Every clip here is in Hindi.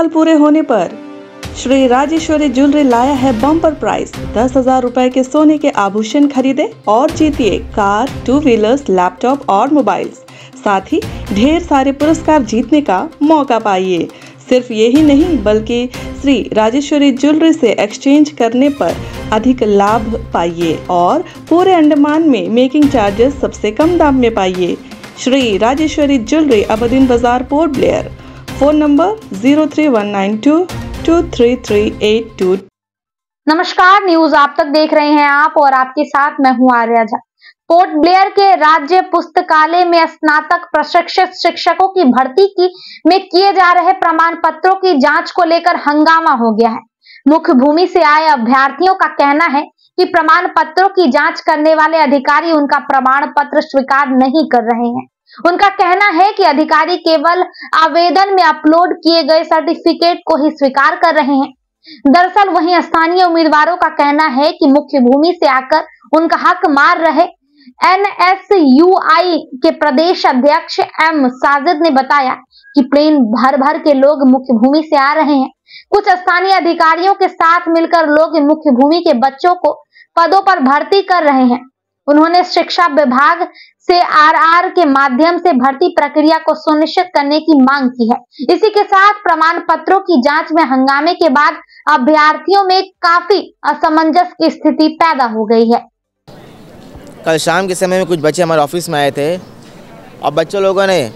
साल पूरे होने पर श्री राजेश्वरी ज्वेलरी लाया है बम्पर प्राइस। 10,000 रुपए के सोने के आभूषण खरीदे और जीतिए कार, 2 व्हीलर्स, लैपटॉप और मोबाइल्स। साथ ही ढेर सारे पुरस्कार जीतने का मौका पाइए। सिर्फ यही नहीं बल्कि श्री राजेश्वरी ज्वेलरी से एक्सचेंज करने पर अधिक लाभ पाइए और पूरे अंडमान में मेकिंग चार्जेस सबसे कम दाम में पाइए। श्री राजेश्वरी ज्वेलरी, अबदीन बाजार, पोर्ट ब्लेयर। Phone number 0319223382। नमस्कार, न्यूज आप तक देख रहे हैं आप और आपके साथ मैं हूं आर्या झा। पोर्ट ब्लेयर के राज्य पुस्तकालय में स्नातक प्रशिक्षित शिक्षकों की भर्ती में किए जा रहे प्रमाण पत्रों की जांच को लेकर हंगामा हो गया है। मुख्य भूमि से आए अभ्यर्थियों का कहना है कि प्रमाण पत्रों की जांच करने वाले अधिकारी उनका प्रमाण पत्र स्वीकार नहीं कर रहे हैं। उनका कहना है कि अधिकारी केवल आवेदन में अपलोड किए गए सर्टिफिकेट को ही स्वीकार कर रहे हैं। दरअसल वहीं स्थानीय उम्मीदवारों का कहना है कि मुख्य भूमि से आकर उनका हक मार रहे NSUI के प्रदेश अध्यक्ष M साजिद ने बताया कि प्लेन भर भर के लोग मुख्य भूमि से आ रहे हैं। कुछ स्थानीय अधिकारियों के साथ मिलकर लोग मुख्य भूमि के बच्चों को पदों पर भर्ती कर रहे हैं। उन्होंने शिक्षा विभाग से RR के माध्यम से भर्ती प्रक्रिया को सुनिश्चित करने की मांग की है। इसी के साथ प्रमाण पत्रों की जांच में हंगामे के बाद अभ्यर्थियों में काफी असमंजस की स्थिति पैदा हो गई है। कल शाम के समय में कुछ बच्चे हमारे ऑफिस में आए थे और बच्चों लोगों ने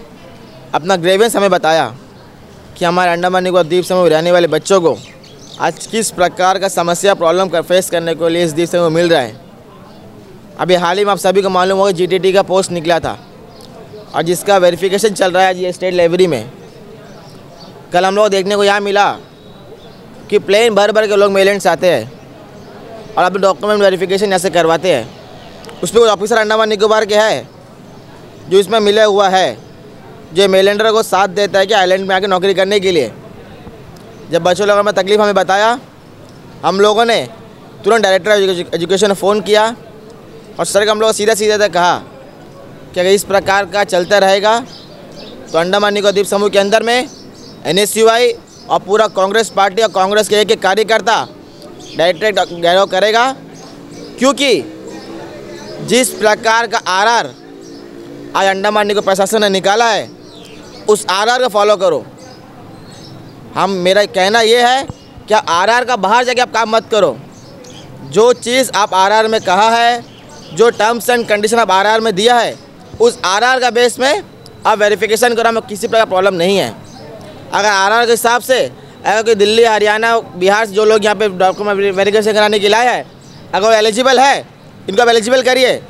अपना ग्रेवेंस हमें बताया कि हमारे अंडमान निकोबार द्वीप समूह में रहने वाले बच्चों को आज किस प्रकार का समस्या प्रॉब्लम फेस करने के लिए इस द्वीप समूह मिल रहा है। अभी हाल ही में आप सभी को मालूम होगा GTT का पोस्ट निकला था और जिसका वेरिफिकेशन चल रहा है ये स्टेट लाइब्रेरी में। कल हम लोग देखने को यहाँ मिला कि प्लेन भर भर के लोग मेलेंट्स आते हैं और अपने डॉक्यूमेंट वेरिफिकेशन यहाँ से करवाते हैं। उसमें कोई ऑफिसर अंडमान निकोबार के है जो इसमें मिला हुआ है, जो मेलेंडर को साथ देता है कि आइलैंड में आके नौकरी करने के लिए। जब बच्चों लोगों में तकलीफ़ हमें बताया, हम लोगों ने तुरंत डायरेक्टर एजुकेशन फ़ोन किया और सर को हम लोग सीधा सीधा कहा कि अगर इस प्रकार का चलता रहेगा तो अंडमान निकोबार द्वीप समूह के अंदर में NSUI और पूरा कांग्रेस पार्टी और कांग्रेस के एक कार्यकर्ता डायरेक्ट घेराव करेगा। क्योंकि जिस प्रकार का RR आज अंडमान निकोबार प्रशासन ने निकाला है उस RR को फॉलो करो। मेरा कहना ये है कि RR का बाहर जाके आप काम मत करो। जो चीज़ आप RR में कहा है, जो टर्म्स एंड कंडीशन आप RR में दिया है, उस RR का बेस में आप वेरिफिकेशन करो। हमें किसी प्रकार प्रॉब्लम नहीं है। अगर RR के हिसाब से अगर कोई दिल्ली, हरियाणा, बिहार से जो लोग यहाँ पे डॉक्यूमेंट वेरिफिकेशन कराने के लिए आए हैं, अगर वो एलिजिबल है इनको आप एलिजिबल करिए।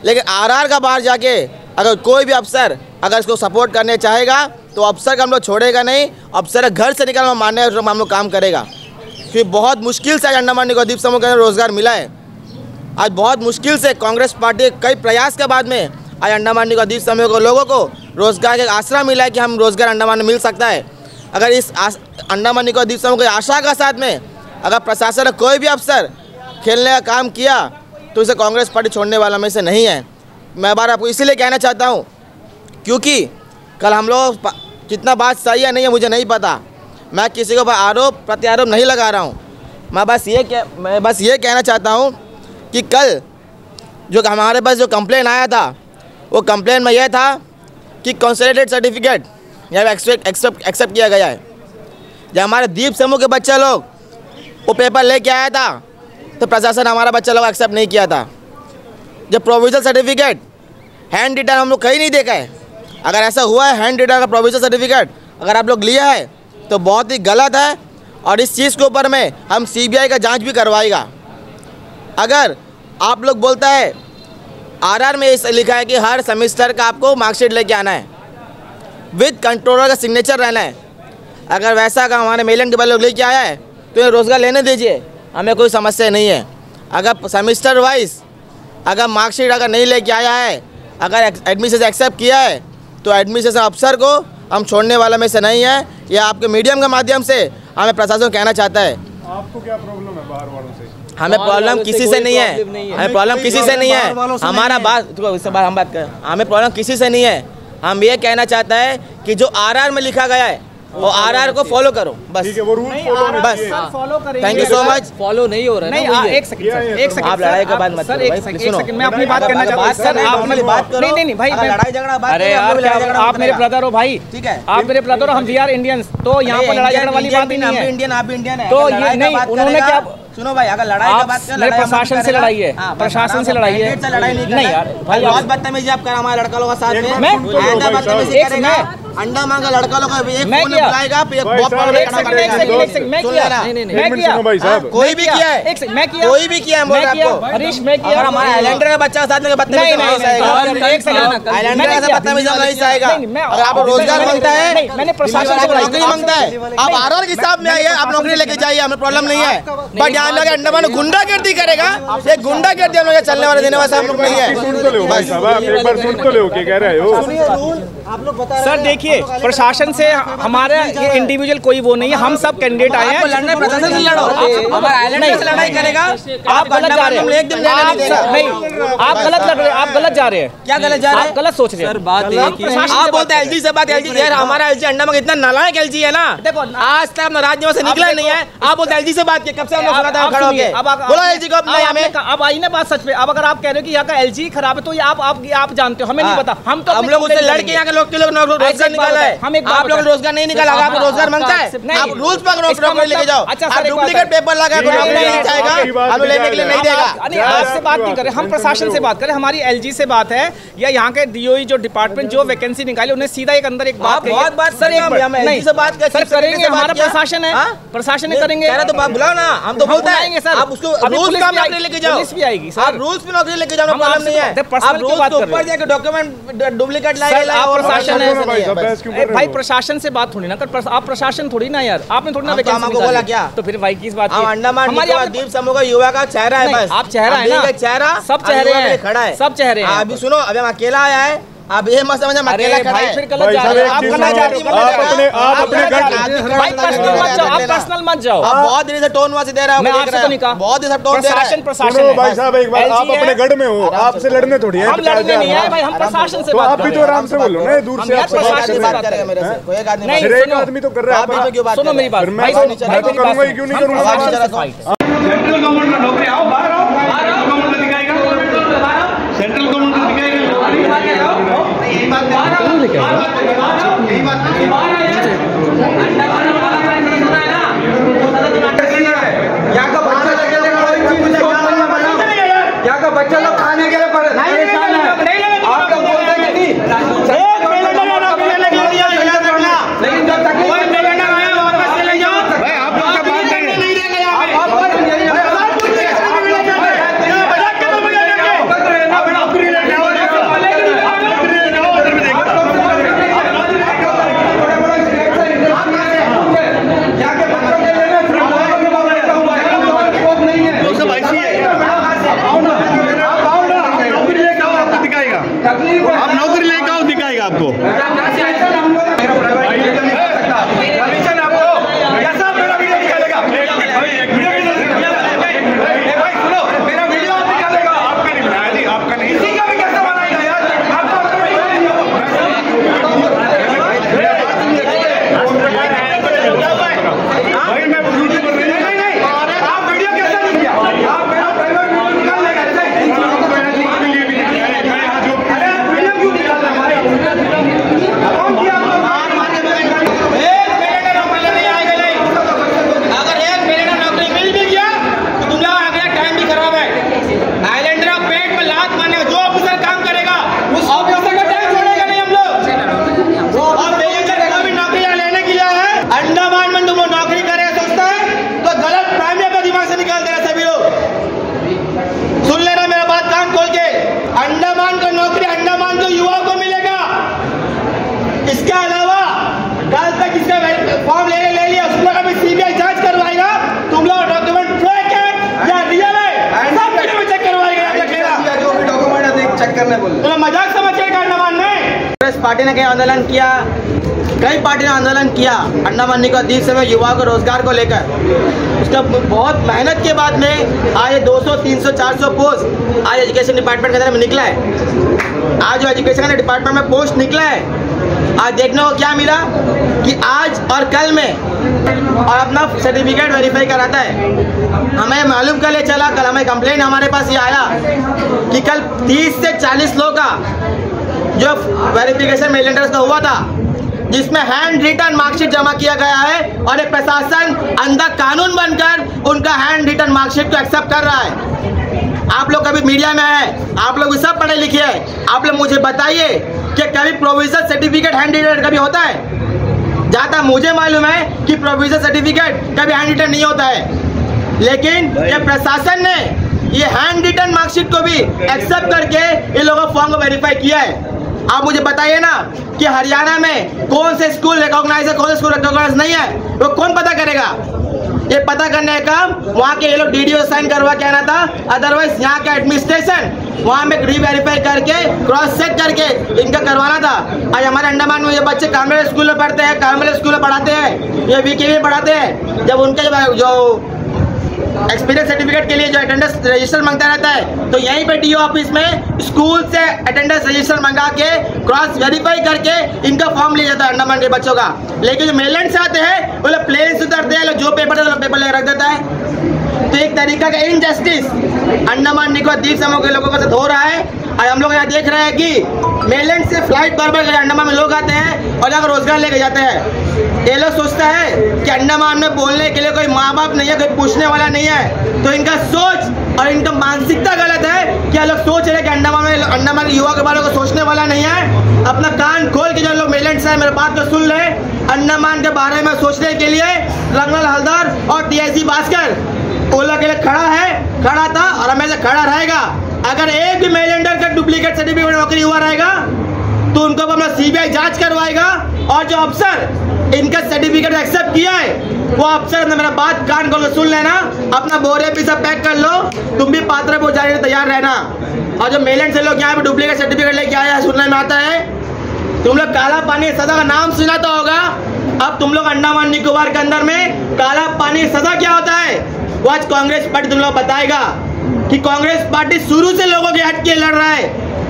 लेकिन RR का बाहर जाके अगर कोई भी अफसर अगर इसको सपोर्ट करने चाहेगा तो अफसर का हम लोग छोड़ेगा नहीं। अफसर घर से निकलना मानने हम लोग काम करेगा। क्योंकि बहुत मुश्किल से आज अंडमान निकोबार द्वीप समूह के अंदर रोजगार मिला है। आज बहुत मुश्किल से कांग्रेस पार्टी कई प्रयास के बाद में आज अंडमान निकोबार द्वीप समूह के लोगों को रोजगार का आसरा मिला है कि हम रोजगार अंडमान में मिल सकता है। अगर इस अंडमान निकोबार द्वीप समूह की आशा का साथ में अगर प्रशासन ने कोई भी अफसर खेलने का काम किया तो इसे कांग्रेस पार्टी छोड़ने वाला में से नहीं है। मैं बार आपको इसीलिए कहना चाहता हूँ क्योंकि कल हम लोग कितना बात सही है नहीं है मुझे नहीं पता। मैं किसी के ऊपर आरोप प्रत्यारोप नहीं लगा रहा हूँ। मैं बस ये कहना चाहता हूँ कि कल जो हमारे पास जो कंप्लेन आया था वो कंप्लेन में यह था कि कंसोलिडेटेड सर्टिफिकेट यहाँ एक्सेप्ट किया गया है। जब हमारे द्वीप समूह के बच्चे लोग वो पेपर लेके आया था तो प्रशासन हमारा बच्चा लोग एक्सेप्ट नहीं किया था। जब प्रोविजनल सर्टिफिकेट हैंड रिटन हम लोग कहीं नहीं देखा है। अगर ऐसा हुआ है हैंड रिटन का प्रोविजनल सर्टिफिकेट अगर आप लोग लिया है तो बहुत ही गलत है और इस चीज़ के ऊपर में हम CBI का जांच भी करवाएगा। अगर आप लोग बोलता है RR में इस लिखा है कि हर सेमेस्टर का आपको मार्कशीट लेके आना है विद कंट्रोलर का सिग्नेचर रहना है। अगर वैसा का हमारे मेलन के बाद लोग लेके आया है तो ये रोज़गार लेने दीजिए, हमें कोई समस्या नहीं है। अगर सेमेस्टर वाइज अगर मार्कशीट अगर नहीं लेके आया है, अगर एडमिशन एक्सेप्ट किया है तो एडमिशन अफसर को हम छोड़ने वाला में से नहीं है। यह आपके मीडियम के माध्यम से हमें प्रशासन कहना चाहता है। आपको क्या प्रॉब्लम है बाहर वालों से? हमें प्रॉब्लम किसी से नहीं है, हमें प्रॉब्लम किसी से नहीं है। हमारा बात हम बात करें, हमें प्रॉब्लम किसी से नहीं है। हम ये कहना चाहता है कि जो RR में लिखा गया है और आरआर को फॉलो करो बस। ठीक है, वो रूल फॉलो होने बस चाहिए। फॉलो करेंगे। Thank you so much. Follow नहीं हो रहा है ना। नहीं, एक सेकंड आप लड़ाई का बात मत सर, करो एक भाई, सेकंड, सुनो। एक सेकंड, मैं अपनी बात करना चाहता हूँ सर। आप बात करो। नहीं भाई, लड़ाई झगड़ा बात अरे यार, आप मेरे ब्रदर हो भाई, ठीक है, आप मेरे ब्रदर हो, हम वी आर इंडियंस, तो यहाँ पर लड़ाई झगड़ा वाली बात ही नहीं है। इंडियन, आप इंडियन है तो ये नहीं, उन्होंने क्या, सुनो भाई, अगर लड़ाई का बात कर, मेरे प्रशासन से लड़ाई है, प्रशासन से लड़ाई है, लड़ाई नहीं यार भाई, बहुत बदतमीजी आप कर हमारे लड़का लोगों के साथ में। मैं बदतमीजी करेगा, अंडा मांगा लड़का लोग मैं किया, कोई भी किया है, मैं किया, कोई भी किया है, हरीश मैं किया, हमारा आइलैंडर का बच्चा साथ में बदतमीजी नहीं आएगा। अगर आप रोजगार मांगता है, मैंने प्रशासन से नौकरी मांगता है, आप आरआर के हिसाब में आइए, आप नौकरी लेके जाइए, हमें प्रॉब्लम नहीं है। बट यहाँ लगे अंडमान गुंडागर्दी करेगा, ये गुंडागर्दी हम लोग चलने वाले देने वाले हम लोग नहीं है। सुन तो लो भाई साहब, आप एक बार सुन तो लो क्या कह रहे हो। आप लोग बता सर देखिए, प्रशासन से हमारा ये इंडिविजुअल कोई वो नहीं है, हम सब कैंडिडेट आए हैं। लड़ना है प्रशासन से लड़ो, हमारा आइलैंडर से लड़ाई करेगा, आप गलत जा रहे हैं, एक दिन नहीं, आप गलत लग रहे हैं, आप गलत जा रहे हैं। क्या गलत जा रहे हैं? आप गलत सोच रहे हैं। बात आप बोलते हैं एलजी से बात, एलजी यार हमारा एलजी अंडा में इतना नालायक एलजी है ना, देखो आज तक अपना राज्य से निकला नहीं है। आप बोलते एलजी से बात किया, कब से हम लोग सुना था खड़ा होके, बोलो एलजी को अपना हमें। अब आई ना बात सच पे। अब अगर आप कह रहे हो कि यहाँ का एलजी खराब है, तो ये आप जानते हो, हमें नहीं पता। हम लोग उससे लड़के यहाँ के लोग के लोग रोजगार निकाला है, आप लोग रोजगार नहीं निकाला, आप रोजगार मांगता है, आप रूल्स पर नौकरी लेके जाओ। अच्छा, डुप्लीकेट पेपर लगा नौकरी नहीं जाएगा, हम लेने के लिए नहीं देगा। आपसे बात नहीं करें, हम प्रशासन से बात करें, हमारी एलजी से बात है, या यहाँ के डीओई जो डिपार्टमेंट जो वैकेंसी निकाली, उन्हें सीधा एक अंदर एक बात बहुत बात सर, नहीं से बात सर करेंगे, हमारा प्रशासन है, प्रशासन करेंगे, तो बात बुलाओ ना, हम तो बोलते हैं सर, आप उसको रूल्स का नौकरी लेके जाओ, पुलिस भी आएगी सर, आप रूल्स पे नौकरी लेके जाओ, प्रॉब्लम नहीं है। आप रूल्स के ऊपर जाके डॉक्यूमेंट डुप्लीकेट लाएंगे, आप प्रशासन है भाई, प्रशासन से बात थोड़ी ना कर, आप प्रशासन थोड़ी ना यार, आपने थोड़ी ना वैकेंसी बोला क्या, तो फिर भाई किस बात, अंडमान द्वीप समूह का युवा का चेहरा है, बस आप चेहरा है ना, चेहरा सब चेहरे हैं, खड़ा है, सब चेहरे हैं। अभी सुनो, अभी हम अकेला आया है, अब ये मत समझ, अकेला खड़ा है, फिर गलत जा रहे हो आप, गलत जा रहे हो, आप अपने भाई पर्सनल मत जाओ, आप पर्सनल मत जाओ, आप बहुत देर से टोन वहां से दे रहे हो, मैं आपसे तो नहीं कहा, बहुत देर से टोन दे रहे हैं। प्रशासन भाई साहब, एक बार आप अपने गढ़ में हो, आपसे लड़ने थोड़ी है, हम लड़ने नहीं आए भाई, हम प्रशासन से तो बात आप भी तो आराम से बोलो ना, दूर से आप प्रशासन से बात करेगा मेरे से, कोई एक आदमी नहीं, एक आदमी तो कर रहा है, सुनो मेरी बात, मैं तो करूंगा ही क्यों नहीं करूंगा। सेंट्रल गवर्नमेंट का नौकरी, आओ बाहर आओ, गवर्नमेंट दिखाएगा, सेंट्रल गवर्नमेंट दिखाएगा, यही बात यहाँ का बच्चा लोग खाने के लिए परेशान है, आप लोग बोलते हैं कि लेकिन जब तक आप नौकरी लेकर आओ, दिखाएगा आपको। फॉर्म ले लिया, उसमें कभी सीबीआई जांच करवाएगा, तुम लोग डॉक्यूमेंट फेक है या रियल है, सब कुछ चेक करवाएगा, जो भी डॉक्यूमेंट है चेक करने बोले, तो मजाक समझ के अंडमान में। कांग्रेस पार्टी ने कई आंदोलन किया, कई पार्टी ने आंदोलन किया अंडमान निकोबार द्वीप समूह युवाओं को रोजगार को लेकर। उसका बहुत मेहनत के बाद में आज 200, 300, 400 पोस्ट आज एजुकेशन डिपार्टमेंट के अंदर में निकला है। आज जो एजुकेशन डिपार्टमेंट में पोस्ट निकला है आज देखने को क्या मिला कि आज और कल में और अपना सर्टिफिकेट वेरीफाई कराता है। हमें मालूम कल चला, कल हमें कंप्लेंट हमारे पास ये आया कि कल 30 से 40 लोगों का जो वेरिफिकेशन मेल लेटर्स का हुआ था, जिसमें हैंड रिटन मार्कशीट जमा किया गया है और एक प्रशासन अंधा कानून बनकर उनका हैंड रिटन मार्कशीट को एक्सेप्ट कर रहा है। आप लोग कभी मीडिया में हैं, आप लोग भी सब पढ़े लिखे हैं, आप लोग मुझे बताइए कि कभी प्रोविजनल सर्टिफिकेट हैंड रिटन कभी होता है? जहाँ तक मुझे मालूम है कि प्रोविजनल सर्टिफिकेट कभी हैंड रिटन नहीं होता है, लेकिन जब प्रशासन ने ये हैंड रिटन मार्कशीट को भी एक्सेप्ट करके इन लोगों फॉर्म को वेरीफाई किया है। आप मुझे बताइए ना कि हरियाणा में कौन से स्कूल रिकॉग्नाइज है, कौन से स्कूल रिकॉग्नाइज नहीं है, वो कौन पता करेगा? ये पता करने का वहाँ के ये लोग डीडीओ साइन करवा के आना था, अदरवाइज यहाँ का एडमिनिस्ट्रेशन वहाँ में री-वेरीफाई करके क्रॉस चेक करके इनका करवाना था। आज हमारे अंडमान में ये बच्चे कामरेड स्कूल में पढ़ते हैं, कामरेड स्कूल में पढ़ाते हैं, ये वीके में पढ़ाते हैं। जब उनके जो एक्सपीरियंस सर्टिफिकेट के लिए जो अटेंडेंस रजिस्टर मांगता रहता है, तो यहीं पे डीओ ऑफिस में स्कूल से अटेंडेंस रजिस्टर मंगा के क्रॉस वेरीफाई करके इनका फॉर्म लिया जाता है अंडमान के बच्चों का। लेकिन जो मेलैंड से आते हैं वो लोग प्लेन से उतरते हैं, जो पेपर है पेपर लेकर रख देता है। तो एक तरीका का इनजस्टिस अंडमान निकोबार द्वीप समूह के लोगों के साथ हो रहा है। और हम लोग यहाँ देख रहे हैं कि मेलैंड से फ्लाइट बार-बार अंडमान में लोग आते हैं और यहाँ रोजगार लेके जाते हैं। ये लोग सोचता है कि अंडमान में बोलने के लिए कोई माँ बाप नहीं है, कोई पूछने वाला नहीं है, तो इनका सोच और इनका मानसिकता गलत है। क्या लोग सोच रहे हैं कि अंडमान के युवा के बारे में सोचने वाला नहीं है? अपना कान खोल के जो लोग मेलैंड से मेरे बात को सुन ले, अंडमान के बारे में सोचने के लिए रंगलाल हलदर और टीएसी भास्कर ओला के लिए खड़ा था और हमेशा खड़ा रहेगा। अगर एक भी मेलैंडर का डुप्लीकेट सर्टिफिकेट नौकरी हुआ रहेगा तो उनको अपना सीबीआई जांच करवाएगा, और जो अफसर इनका सर्टिफिकेट एक्सेप्ट किया है वो अफसर ने मेरा बात कान खोल सुन लेना, अपना बोरे भी सब पैक कर लो, तुम भी पात्र पर जाने तैयार रहना। और जो मेलैंड से लोग यहाँ पे डुप्लीकेट सर्टिफिकेट लेके आया है, सुनने में आता है, तुम लोग काला पानी सजा का नाम सुना तो होगा। अब तुम लोग अंडमान निकोबार के अंदर में काला पानी सजा क्या होता है वो आज कांग्रेस पार्टी तुम लोग बताएगा कि कांग्रेस पार्टी शुरू से लोगों के हट के लड़ रहा है।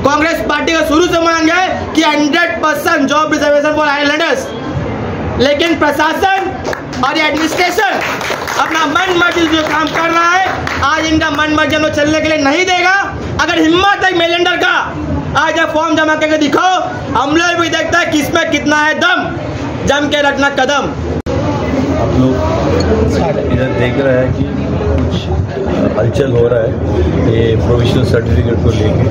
कांग्रेस पार्टी का शुरू से मांग है कि 100% जॉब रिजर्वेशन फॉर आइलैंडर्स, लेकिन प्रशासन और एडमिनिस्ट्रेशन अपना मन मर्जी जो काम कर रहा है, आज इनका मन मर्जी हम चलने के लिए नहीं देगा। अगर हिम्मत है मेलैंडर का, आज आप फॉर्म जमा करके दिखाओ, हम लोग भी देखता है किसमें कितना है दम, जम के रखना कदम। आप लोग इधर देख रहे हैं कि कुछ हलचल हो रहा है ये प्रोविजनल सर्टिफिकेट को लेके।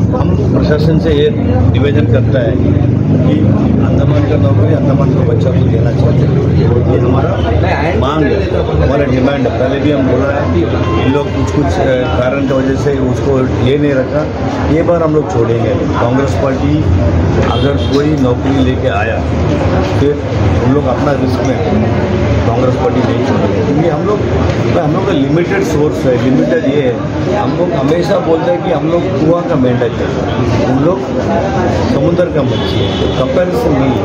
हम प्रशासन से ये निवेदन करता है कि अंडमान का नौकरी अंडमान के बच्चों को देना चाहते हैं। ये हमारा मांग है, हमारा डिमांड है। पहले भी हम बोला है कि इन लोग कुछ कारण की वजह से उसको ले नहीं रखा, ये बार हम लोग छोड़ेंगे। कांग्रेस पार्टी अगर कोई नौकरी लेके आया फिर हम लोग अपना रिस्क में कांग्रेस पार्टी नहीं छोड़ेंगे, क्योंकि हम लोग का लिमिटेड सोर्स है, लिमिटेड ये है। हम लोग हमेशा बोलते हैं कि हम लोग कुआं का मेंढक है, हम लोग समुद्र का मच्छी है, कंपेरिजन नहीं है।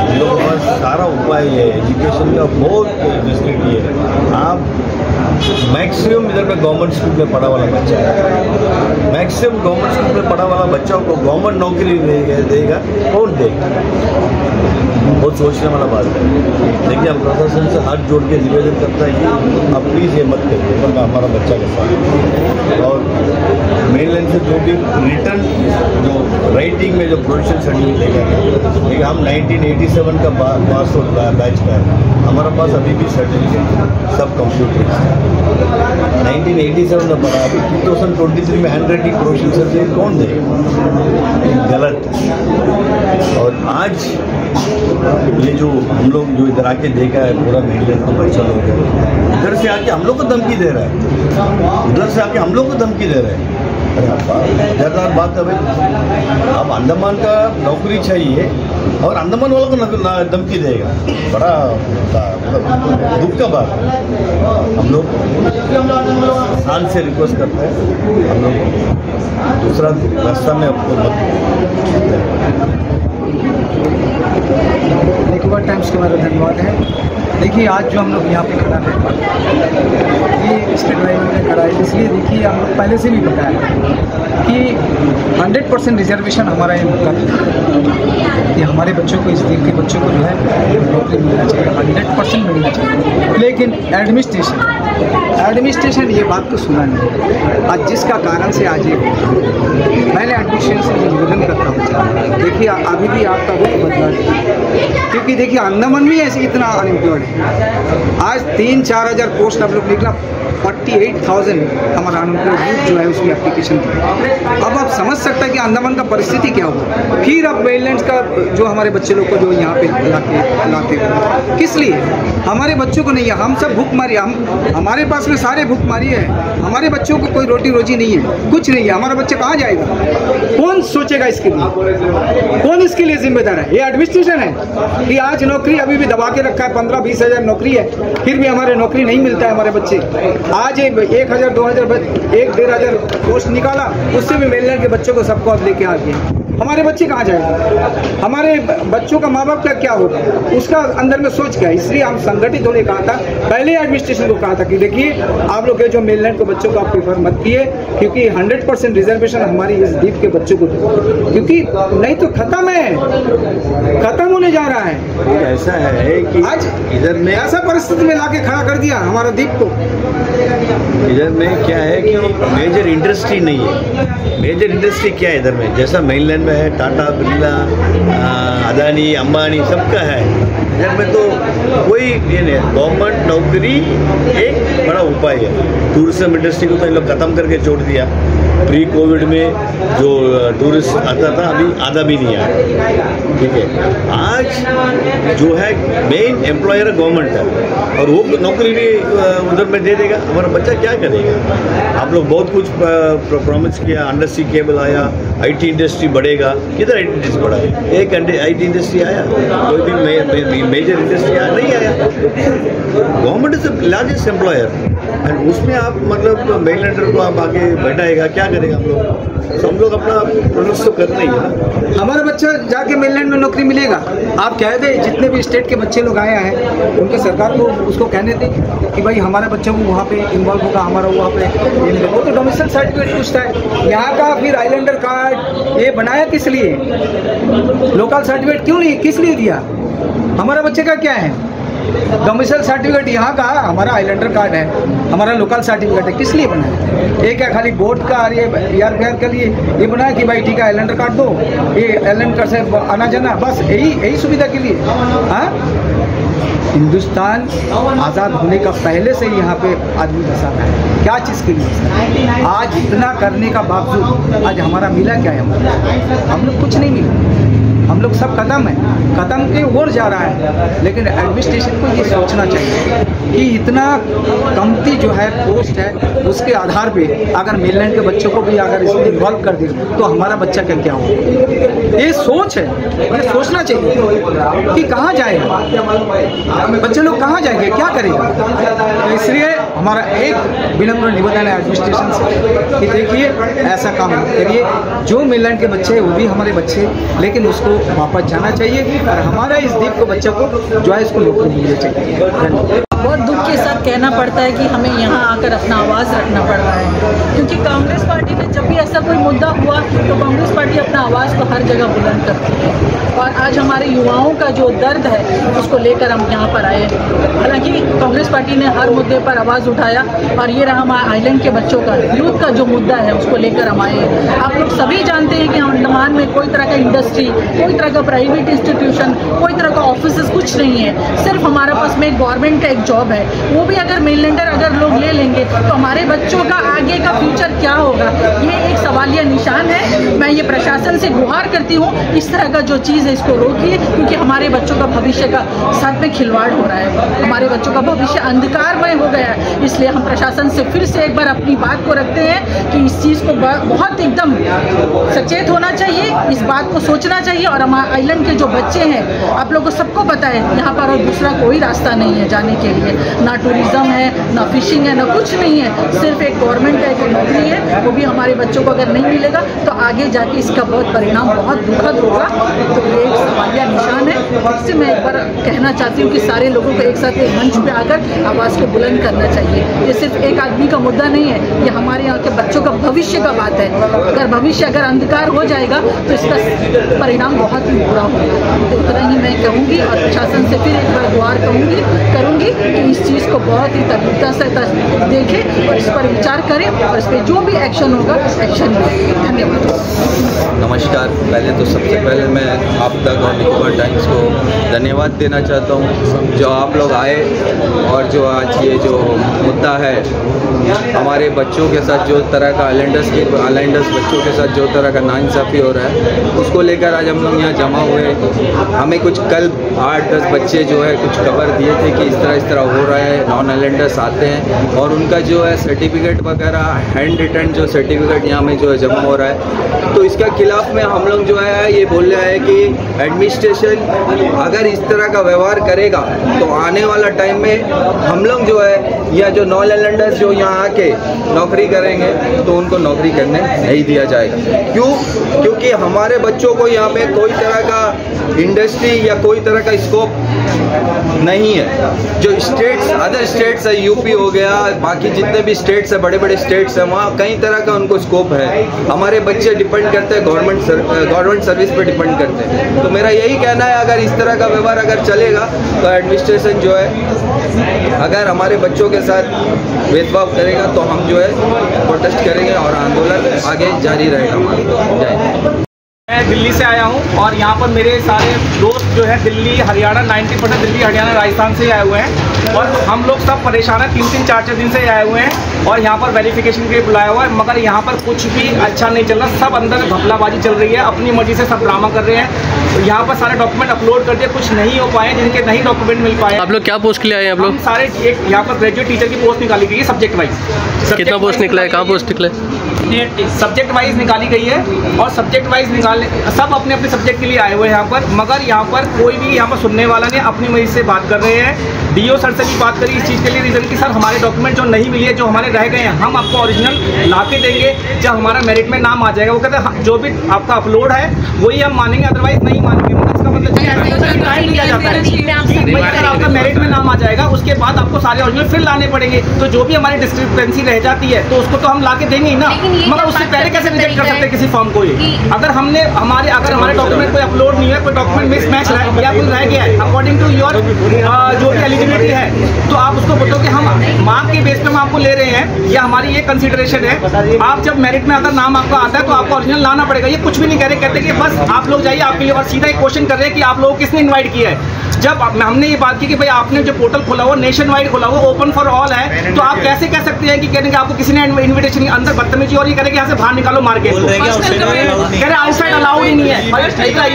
हम लोगों के पास सारा उपाय है, एजुकेशन का बहुत फैसिलिटी है। आप मैक्सिमम इधर में गवर्नमेंट स्कूल में पढ़ा वाला बच्चा है, मैक्सिमम गवर्नमेंट स्कूल में पढ़ा वाला बच्चों को गवर्नमेंट नौकरी देगा कौन देगा? बहुत सोचने वाला बात है। देखिए हम प्रशासन से हाथ जोड़ के निवेदन करता है कि आप प्लीज़ ये मत करिए हमारा बच्चा के साथ। और मेनलैंड से जो भी रिटर्न जो राइटिंग में जो प्रोविजनल सर्टिफिकेट लेगा, देखिए हम 1987 का पास बैच का है, हमारा पास अभी भी सर्टिफिकेट सब कंप्यूटर 1987 का पढ़ा, अभी 2023 में हैंड राइटिंग प्रोविजनल सर्टिफिकेट कौन देगा? गलत। और आज ये जो हम लोग जो इधर आके देखा है पूरा मेलैंड का बच्चा लोग है, इधर से आके हम लोग को धमकी दे रहा है, उधर से आके हम लोग को धमकी दे रहे हैं। अरे ज़्यादा बात है भाई, अब अंडमान का नौकरी चाहिए और अंडमान वालों को धमकी देगा, बड़ा दुख का बात है। हम लोग शान से रिक्वेस्ट करते हैं, हम लोग दूसरा रास्ता में आपको मत। निकोबार टाइम्स के हमारा धन्यवाद है। देखिए देखिए आज जो हम लोग यहाँ पे खड़ा है ये स्टेट लाइन में खड़ा है, इसलिए देखिए हम लोग पहले से भी पता है कि 100% रिजर्वेशन हमारा ये मुद्दा है कि हमारे बच्चों को, इस देश के बच्चों को जो है नौकरी मिलना चाहिए, 100% मिलना चाहिए। लेकिन एडमिनिस्ट्रेशन ये बात तो सुना नहीं। आज जिसका कारण से आज ये मैंने एडमिनिस्ट्रेशन से निवेदन करता हूँ, देखिए अभी भी आपका रुख बदला है, क्योंकि देखिए अंडमान में ऐसे इतना अनएम्प्लॉयड है। आज 3-4 हज़ार पोस्ट आप लोग निकला, 48,000 हमारा अनएम्प्लॉयड यूथ जो है उसकी एप्लीकेशन थी। अब आप समझ सकते हैं कि अंडमान का परिस्थिति क्या होगा। फिर अब मेनलैंड का जो हमारे बच्चे लोग को जो यहाँ पे लाते किस लिए? हमारे बच्चों को नहीं है, हम सब भूखमरी, हमारे पास में सारे भूखमरी है, हमारे बच्चों को कोई रोटी रोजी नहीं है, कुछ नहीं है। हमारा बच्चा कहाँ जाएगा? कौन सोचेगा इसके लिए? कौन इसके लिए जिम्मेदार है? ये एडमिनिस्ट्रेशन है कि आज नौकरी अभी भी दबा के रखा है, 15-20 हज़ार नौकरी है, फिर भी हमारे नौकरी नहीं मिलता है। हमारे बच्चे आज 1,000, 2,000, 1-1.5 हज़ार पोस्ट निकाला, उससे भी मेनलैंड के बच्चों को सबको अब लेके आ गए। हमारे बच्चे कहाँ जाएंगे? हमारे बच्चों का माँ बाप का क्या होगा? उसका अंदर में सोच क्या है? इसलिए हम संगठित होने कहा था, पहले एडमिनिस्ट्रेशन को कहा था कि देखिए आप लोग जो मेनलैंड के बच्चों को आप प्रीफर मत किए, क्योंकि 100% रिजर्वेशन हमारी इस द्वीप के बच्चों को दो, क्योंकि नहीं तो खत्म होने जा रहा है। ऐसा है कि आज इधर में ऐसा परिस्थिति में लाके खड़ा कर दिया हमारा द्वीप को। इधर में क्या है कि मेजर इंडस्ट्री नहीं है। मेजर इंडस्ट्री क्या है इधर में? जैसा मेनलैंड में है टाटा, बिरला, अदानी, अंबानी सबका है। इधर में तो कोई ये नहीं। गवर्नमेंट नौकरी एक बड़ा उपाय है। टूरिज्म इंडस्ट्री को तो इन लोग ख़त्म करके छोड़ दिया। प्री कोविड में जो टूरिस्ट आता था अभी आधा भी नहीं आया। ठीक है, आज जो है मेन एम्प्लॉयर गवर्नमेंट है और वो नौकरी भी उधर में दे देगा। हमारा बच्चा क्या करेगा? आप लोग बहुत कुछ प्रॉमिस किया, अंडरसी केबल आया, आईटी इंडस्ट्री बढ़ेगा। किधर आईटी इंडस्ट्री बढ़ा है? एक आईटी इंडस्ट्री आया? कोई भी मेजर इंडस्ट्री आया? नहीं आया। Government is the largest employer and उसमें आप मतलब मेनलैंडर को आप आगे बैठाएगा, क्या करेगा? हम लोग अपना प्रोसेस तो करते ही है ना। हमारा बच्चा जाके मेनलैंड में नौकरी मिलेगा। आप कह दे जितने भी स्टेट के बच्चे लोग आए हैं उनके सरकार को उसको कहने दें कि भाई हमारा बच्चा वो वहाँ पे इन्वॉल्व होगा, हमारा वहाँ पे वो तो डोमिसाइल सर्टिफिकेट पूछता है यहाँ का, फिर आइलैंडर कार्ड ये बनाया किस लिए? लोकल सर्टिफिकेट क्यों नहीं, किस लिए दिया? हमारा बच्चे का क्या है? डोमिसाइल सर्टिफिकेट यहाँ का, हमारा आइलैंडर कार्ड है, हमारा लोकल सर्टिफिकेट है, किस लिए बनाया? ये क्या खाली बोर्ड का और ये यार के लिए ये बनाया कि भाई ठीक है आइलैंडर कार्ड दो, ये आइलैंडर से आना जाना, बस यही सुविधा के लिए? हाँ, हिंदुस्तान आज़ाद होने का पहले से यहाँ पे आदमी बसा है। क्या चीज़ के लिए? आज इतना करने का बावजूद आज हमारा मिला क्या है? हम लोग कुछ नहीं मिला। हम लोग सब कदम के ओर जा रहा है। लेकिन एडमिनिस्ट्रेशन को ये सोचना चाहिए कि इतना कमती जो है पोस्ट है उसके आधार पे अगर मेनलैंड के बच्चों को भी अगर इसमें इन्वॉल्व कर दे तो हमारा बच्चा क्या होगा? ये सोच है, हमें सोचना चाहिए कि कहाँ जाएगा बच्चे लोग, कहाँ जाएंगे, क्या करेगा? तो इसलिए हमारा एक विनम्र निवेदन है एडमिनिस्ट्रेशन से कि देखिए ऐसा काम करिए, जो मेनलैंड के बच्चे हैं वो भी हमारे बच्चे, लेकिन उसको वापस जाना चाहिए और हमारा इस द्वीप के बच्चों को जो है इसको नौकरी मिलनी चाहिए। बहुत दुख के साथ कहना पड़ता है कि हमें यहाँ आकर अपना आवाज़ रखना पड़ रहा है, क्योंकि कांग्रेस पार्टी ने जब भी ऐसा कोई मुद्दा हुआ तो कांग्रेस पार्टी अपना आवाज़ को हर जगह बुलंद करती है। और आज हमारे युवाओं का जो दर्द है उसको लेकर हम यहाँ पर आए। हालांकि कांग्रेस पार्टी ने हर मुद्दे पर आवाज़ उठाया और ये रहा हमारे आइलैंड के बच्चों का, यूथ का जो मुद्दा है उसको लेकर हम आए। आप लोग सभी जानते हैं कि अंडमान में कोई तरह का इंडस्ट्री, कोई तरह का प्राइवेट इंस्टीट्यूशन, कोई तरह का ऑफिस कुछ नहीं है। सिर्फ हमारे पास में गवर्नमेंट का एक जॉब है, वो भी अगर मेनलैंडर अगर लोग ले लेंगे तो हमारे बच्चों का आगे का फ्यूचर क्या होगा? ये एक सवालिया निशान है। मैं ये प्रशासन से गुहार करती हूँ, इस तरह का जो चीज़ है इसको रोकिए, क्योंकि हमारे बच्चों का भविष्य का साथ में खिलवाड़ हो रहा है। हमारे बच्चों का भविष्य अंधकारमय हो गया है। इसलिए हम प्रशासन से फिर से एक बार अपनी बात को रखते हैं कि इस चीज़ को बहुत एकदम सचेत होना चाहिए, इस बात को सोचना चाहिए। और हमारे आइलैंड के जो बच्चे हैं, आप लोगों को सबको पता है यहाँ पर और दूसरा कोई रास्ता नहीं है जाने के लिए, ना टूरिज्म है, ना फिशिंग है, ना कुछ नहीं है। सिर्फ एक गवर्नमेंट है, एक नौकरी है, वो भी हमारे बच्चों को अगर नहीं मिलेगा तो आगे जाके इसका बहुत परिणाम बहुत दुखद होगा। तो ये एक सवालिया निशान है। फिर से मैं एक बार कहना चाहती हूँ कि सारे लोगों को एक साथ एक मंच पे आकर आवाज़ को बुलंद करना चाहिए। ये सिर्फ एक आदमी का मुद्दा नहीं है, ये हमारे यहाँ के बच्चों का भविष्य का बात है। अगर भविष्य अगर अंधकार हो जाएगा तो इसका परिणाम बहुत ही बुरा होगा। तो उतना ही मैं कहूँगी और प्रशासन से फिर एक बार गुहार करूँगी कि इस चीज़ को बहुत ही तत्परता से देखें और इस पर विचार करें और इस पर जो भी एक्शन होगा एक्शन लें। धन्यवाद। नमस्कार। पहले तो सबसे पहले मैं आप तक और निकोबार टाइम्स को धन्यवाद देना चाहता हूँ जो आप लोग आए और जो आज ये जो मुद्दा है हमारे बच्चों के साथ जो तरह का आइलैंडर्स बच्चों के साथ जो तरह का नाइंसाफ़ी हो रहा है उसको लेकर आज हम लोग यहाँ जमा हुए। हमें कुछ कल 8-10 बच्चे जो है कुछ खबर दिए थे कि इस तरह हो रहा है, नॉन आइलैंडर्स आते हैं और उनका जो है सर्टिफिकेट वगैरह हैंड रिटन जो सर्टिफिकेट यहाँ में जो है जमा हो रहा है। तो इसके खिलाफ में हम लोग जो है ये बोल रहे हैं कि एडमिनिस्ट्रेशन अगर इस तरह का व्यवहार करेगा तो आने वाला टाइम में हम लोग जो है या जो नॉन आइलैंडर्स जो यहाँ आके नौकरी करेंगे तो उनको नौकरी करने नहीं दिया जाएगा। क्योंकि हमारे बच्चों को यहाँ पे कोई तरह का इंडस्ट्री या कोई तरह का स्कोप नहीं है। जो स्टेट्स अदर स्टेट्स है, यूपी हो गया, बाकी जितने भी स्टेट्स है, बड़े बड़े स्टेट्स हैं, वहाँ कई तरह का उनको स्कोप है। हमारे बच्चे डिपेंड करते हैं गवर्नमेंट सर्विस पे डिपेंड करते हैं। तो मेरा यही कहना है अगर इस तरह का व्यवहार अगर चलेगा तो एडमिनिस्ट्रेशन जो है अगर हमारे बच्चों के साथ भेदभाव करेगा तो हम जो है प्रोटेस्ट करेंगे और आंदोलन आगे जारी रहेगा हमारा। मैं दिल्ली से आया हूं और यहाँ पर मेरे सारे दोस्त जो है दिल्ली हरियाणा 90% दिल्ली हरियाणा राजस्थान से आए हुए हैं और हम लोग सब परेशान हैं। 3-3 4-4 दिन से आए हुए हैं और यहाँ पर वेरिफिकेशन के लिए बुलाया हुआ है मगर यहाँ पर कुछ भी अच्छा नहीं चल रहा। सब अंदर घपलाबाजी चल रही है, अपनी मर्जी से सब ड्रामा कर रहे हैं। तो यहाँ पर सारे डॉक्यूमेंट अपलोड कर दिए, कुछ नहीं हो पाए, जिनके नहीं डॉक्यूमेंट मिल पाए। आप लोग क्या पोस्ट के लिए आए हैं? आप लोग सारे एक यहाँ पर ग्रेजुएट टीचर की पोस्ट निकाली गई है सब्जेक्ट वाइज। कितना पोस्ट निकला है? कहाँ पोस्ट निकला है? सब्जेक्ट वाइज निकाली गई है और सब्जेक्ट वाइज सब अपने अपने सब्जेक्ट के लिए आए हुए हैं यहाँ पर। मगर यहाँ पर कोई भी यहाँ पर सुनने वाला नहीं, अपनी मर्जी से बात कर रहे हैं। डीओ सर से भी बात करी इस चीज़ के लिए रीज़न कि सर हमारे डॉक्यूमेंट जो नहीं मिली है, जो हमारे रह गए हैं, हम आपको ओरिजिनल ला के देंगे जब हमारा मेरिट में नाम आ जाएगा। वो कहते हैं जो भी आपका अपलोड है वही हम मानेंगे, अदरवाइज नहीं मानेंगे। इसका मतलब टाइम लिया जाता है कि अगर आपका मेरिट में नाम आ जाएगा उसके बाद आपको सारे ओरिजिनल फिर लाने पड़ेंगे। तो जो भी हमारी डिस्क्रिपेंसी रह जाती है तो उसको तो हम ला के देंगे ही ना। मगर उससे पहले कैसे रिजेक्ट कर सकते हैं किसी फॉर्म को? अगर हमारे डॉक्यूमेंट कोई अपलोड नहीं है, कोई डॉक्यूमेंट मिसमैच है या कोई रह गया है अकॉर्डिंग टू योर जो भी एलिजिबिलिटी है, तो आप उसको बताओ कि हम मार्क के बेस पे हम आपको ले रहे हैं या हमारी ये कंसिडरेशन है। आप जब मेरिट में अगर नाम आपका आता है तो आपको ओरिजिनल लाना पड़ेगा। ये कुछ भी नहीं कह रहे, कहते कि बस आप लोग जाइए आपके लिए, और सीधा एक क्वेश्चन कर रहे हैं कि आप लोगों को किसने इन्वाइट किया है। जब हमने ये बात की कि भाई आपने जो पोर्टल खोला हुआ नेशन वाइड खोला हुआ, ओपन फॉर ऑल है, तो आप कैसे कह सकते हैं कि कहने आपको किसी ने इन्विटेशन अंदर बदतमीजी और ये कह रहे यहाँ से बाहर निकालो मार्केट को, कह रहे आउटसाइड अलाउड ही नहीं है।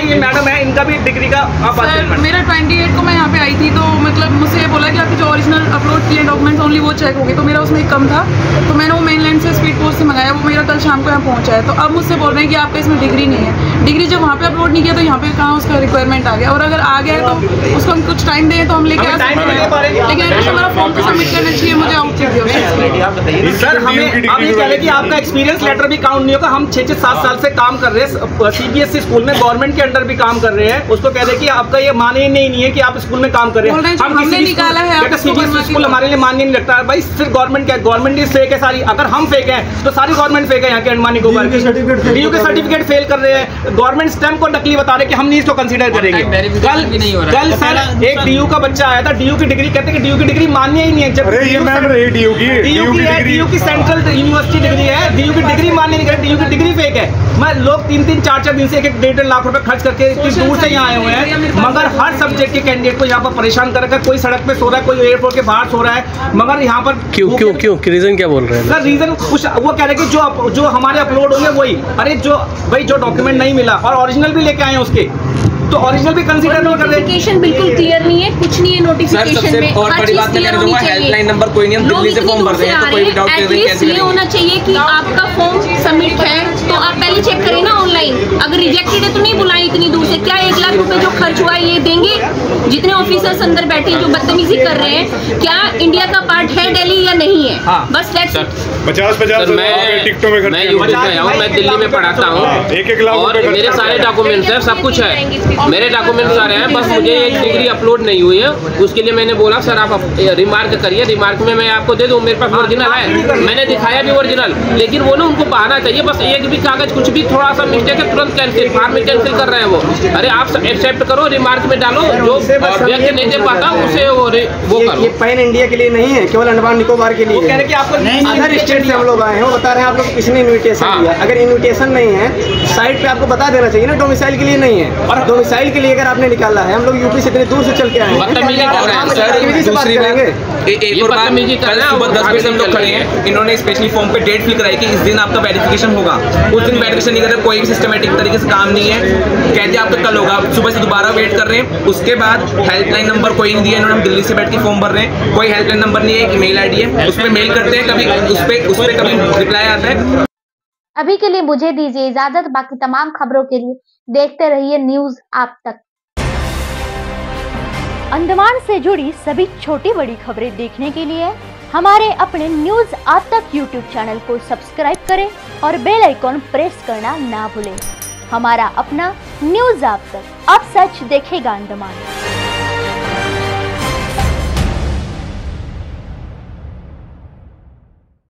ये मैडम है, इनका भी डिग्री का आप बात करें। मेरा 28 को मैं यहाँ पे आई थी तो मतलब मुझसे ये बोला कि आपके जो ओरिजिनल अपलोड किए डॉक्यूमेंट्स ओनली वो चेक हो गए। तो मेरा उसमें एक कम था तो मैंने वो मेनलैंड से स्पीड पोस्ट से मंगाया, वो मेरा कल शाम को यहाँ पहुँचा है। तो अब मुझसे बोल रहे हैं कि आपका इसमें डिग्री नहीं है। डिग्री जब वहाँ पे अपलोड नहीं किया तो यहाँ पे कहाँ उसका रिक्वायरमेंट आ गया, और अगर आ गया है तो उसको हम कुछ टाइम दें तो हम लेके आ सकते हैं, लेकिन हमारा फॉर्म तो सबमिट करना चाहिए। मुझे आउटफिट सर हमें आप ये कह रहे हैं कि आपका एक्सपीरियंस लेटर भी काउंट नहीं होगा। हम 6-7 साल से काम कर रहे हैं सीबीएसई स्कूल में, गवर्नमेंट के अंडर भी काम कर रहे हैं। उसको कह रहे हैं कि आपका ये मान्य ही नहीं है कि आप स्कूल में काम कर रहे हैं। हम किसी निकाला है सीबीएसई स्कूल हमारे लिए मान्य नहीं लगता है। भाई सिर्फ गवर्नमेंट क्या, गवर्नमेंट ही फेक है सारी। अगर हम फेक हैं तो सारी गवर्नमेंट फेक है। यहाँ के अंडमान निकोबार के डीयू के सर्टिफिकेट फेल कर रहे हैं, गवर्नमेंट स्टैम्प को नकली बता रहे हैं कि हम नहीं इसको कंसीडर करेंगे। कल सर एक डीयू का बच्चा आया था, डीयू की डिग्री कहते हैं कि डीयू की डिग्री मान्य ही नहीं है। जब डीयू की सेंट्रल यूनिवर्सिटी डिग्री है, डीयू की डिग्री मान्य नहीं कर, डीयू की डिग्री फेक है। मैं लोग 3-3, 4-4 दिन से 1-1.5 लाख रुपए खर्च करके इतनी दूर से यहाँ आए हुए हैं, मगर हर सब्जेक्ट के कैंडिडेट को यहाँ पर परेशान कर रखा है। कोई सड़क पे सो रहा है, कोई एयरपोर्ट के बाहर सो रहा है, मगर यहाँ पर क्यों रीजन क्या बोल रहे हैं? सर रीजन कुछ वो कह रहे हैं कि जो हमारे अपलोड होंगे वही, अरे जो भाई जो डॉक्यूमेंट नहीं मिला और ओरिजिनल भी लेके आए उसके, तो ओरिजिनल भी कंसीडर नहीं कर रहे। नोटिफिकेशन बिल्कुल क्लियर नहीं है, कुछ नहीं है नोटिफिकेशन में। और बड़ी बात मैं दूंगा, हेल्पलाइन नंबर कोई नहीं, हम दिल्ली से फॉर्म भर रहे हैं तो कोई भी डाउट नहीं। ये होना चाहिए कि आपका फॉर्म सबमिट है तो आप पहले चेक करें ना ऑनलाइन। अगर रिजेक्टेड है तो नहीं बुलाएं इतनी दूर से क्या 1 लाख रुपए जो खर्च हुआ है ये देंगे? जितने ऑफिसर्स अंदर बैठे जो बदतमीजी कर रहे हैं, क्या इंडिया का पार्ट है दिल्ली या नहीं है? बस लेट्स 50-50 टिकटों में मैं यूपी से आया हूँ, मैं दिल्ली में पढ़ाता हूँ, 1-1 लाख और मेरे सारे डॉक्यूमेंट्स हैं, सब कुछ है, मेरे डॉक्यूमेंट्स सारे हैं, बस मुझे एक डिग्री अपलोड नहीं हुई है। उसके लिए मैंने बोला सर आप रिमार्क करिए, रिमार्क में मैं आपको दे दूँ, मेरे पास ओरिजिनल है, मैंने दिखाया भी ओरिजिनल, लेकिन वो ना उनको बहाना चाहिए, बस एक भी कागज कुछ भी थोड़ा सा मिस्टेक है तुरंत कैंसिल, फॉर्म में कैंसिल कर रहे हैं वो। अरे आप एक्सेप्ट करो, रिमार्क में डालो, जो व्यक्ति नहीं दे पाता उसे वो करो। ये पैन इंडिया के लिए नहीं है, केवल अंडमान निकोबार के लिए। कह रहे कि आपको अदर स्टेट से हम लोग आए हैं, वो बता रहे हैं आप लोग किसने इन्विटेशन दिया। अगर इन्विटेशन नहीं है साइट पे आपको बता देना चाहिए ना, डोमिसाइल के लिए नहीं है, और डोमिसाइल के लिए अगर आपने निकाला है, हम लोग यूपी से इतने दूर से चल के आए हैं, इन्होंने स्पेशली फॉर्म पे डेट फिल कराई कि इस दिन आपका वेरिफिकेशन होगा, उस दिन वेरिफिकेशन नहीं कर रहे, कोई भी सिस्टमेटिक तरीके से काम नहीं है, कहते आपका कल होगा, सुबह से दोबारा वेट कर रहे हैं। उसके बाद हेल्पलाइन नंबर कोई नहीं दिया इन्होंने, हम दिल्ली से बैठ के फॉर्म भर रहे हैं, कोई हेल्पलाइन नंबर नहीं है, ईमेल आईडी है, उस पर मेल करते हैं, कभी उस पर कभी रिप्लाई आता है। अभी के लिए मुझे दीजिए इजाजत, बाकी तमाम खबरों के लिए देखते रहिए न्यूज आप तक। अंडमान से जुड़ी सभी छोटी बड़ी खबरें देखने के लिए हमारे अपने न्यूज आप तक यूट्यूब चैनल को सब्सक्राइब करें और बेल आइकॉन प्रेस करना ना भूलें। हमारा अपना न्यूज आप तक, अब सच देखेगा अंडमान।